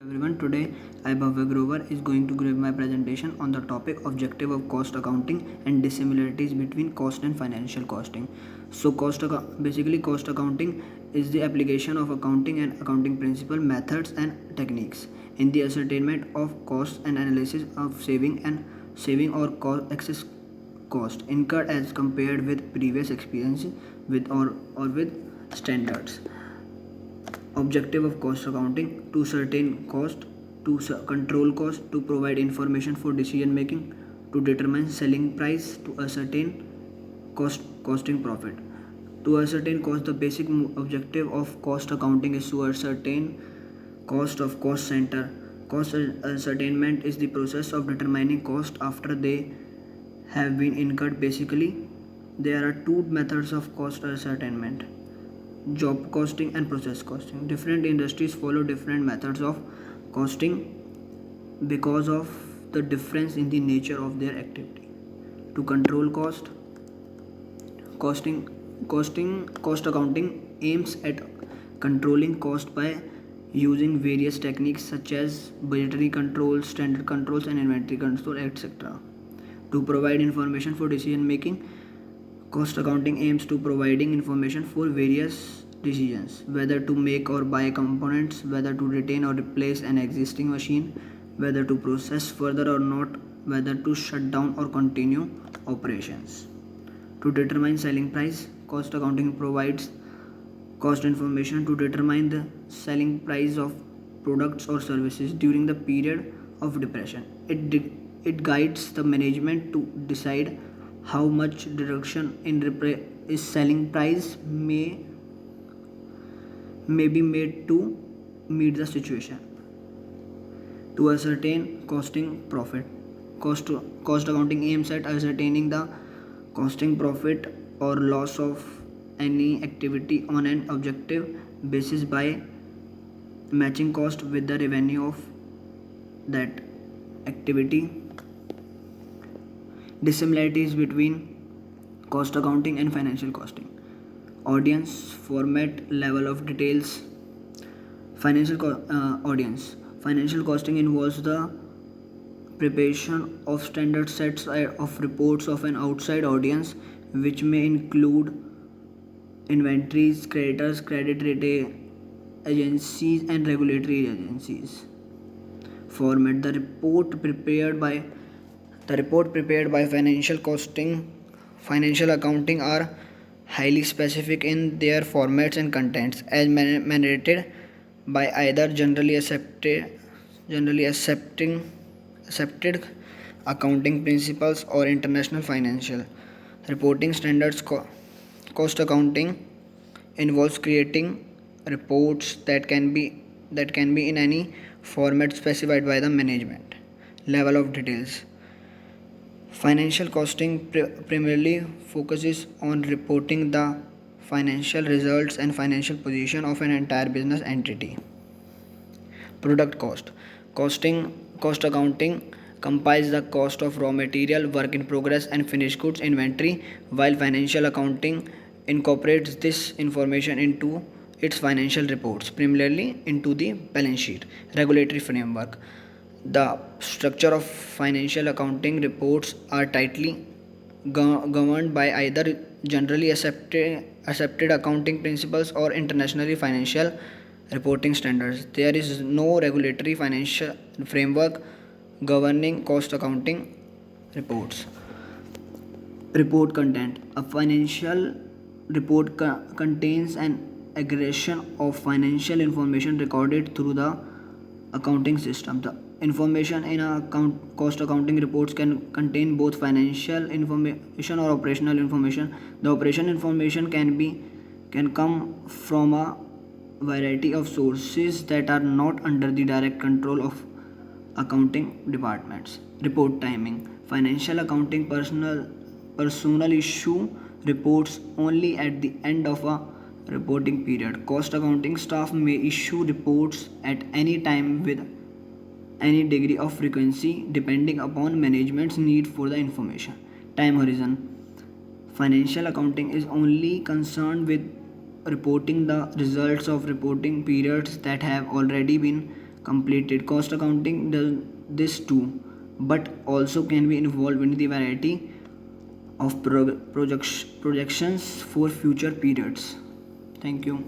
Everyone, today I Bhavya Grover is going to give my presentation on the topic objective of cost accounting and dissimilarities between cost and financial costing. So basically cost accounting is the application of accounting and accounting principle methods and techniques in the ascertainment of cost and analysis of saving or excess cost incurred as compared with previous experience or with standards. Objective of cost accounting: to certain cost, to control cost, to provide information for decision making, to determine selling price, to ascertain costing profit. To ascertain cost, the basic objective of cost accounting is to ascertain cost of cost center. Cost ascertainment is the process of determining cost after they have been incurred. Basically, there are two methods of cost ascertainment: job costing and process costing. Different industries follow different methods of costing because of the difference in the nature of their activity. To control costing cost accounting aims at controlling cost by using various techniques such as budgetary control, standard controls, and inventory control, etc. To provide information for decision making, cost accounting aims to providing information for various decisions: whether to make or buy components, whether to retain or replace an existing machine, whether to process further or not, whether to shut down or continue operations. To determine selling price, cost accounting provides cost information to determine the selling price of products or services during the period of depression. It guides the management to decide how much reduction in is selling price may be made to meet the situation. To ascertain costing profit, cost cost accounting aims at ascertaining the costing profit or loss of any activity on an objective basis by matching cost with the revenue of that activity. Dissimilarities between cost accounting and financial costing: audience, format, level of details. Audience. Financial costing involves the preparation of standard sets of reports of an outside audience, which may include inventories, creditors, credit rating agencies, and regulatory agencies. Format: the report prepared by financial accounting are highly specific in their formats and contents, as mandated by either generally accepted accounting principles or international financial reporting standards. Cost accounting involves creating reports that can be in any format specified by the management. Level of details: financial costing primarily focuses on reporting the financial results and financial position of an entire business entity. Product cost. Cost accounting compiles the cost of raw material, work in progress, and finished goods inventory, while financial accounting incorporates this information into its financial reports, primarily into the balance sheet. Regulatory framework: the structure of financial accounting reports are tightly governed by either generally accepted accounting principles or internationally financial reporting standards. There is no regulatory financial framework governing cost accounting reports. Report content: a financial report contains an aggregation of financial information recorded through the accounting system. The information in cost accounting reports can contain both financial information or operational information. The operation information can come from a variety of sources that are not under the direct control of accounting departments. Report timing: financial accounting personal issue reports only at the end of a reporting period. Cost accounting staff may issue reports at any time with any degree of frequency depending upon management's need for the information. Time horizon: financial accounting is only concerned with reporting the results of reporting periods that have already been completed. Cost accounting does this too, but also can be involved in the variety of projections for future periods. Thank you.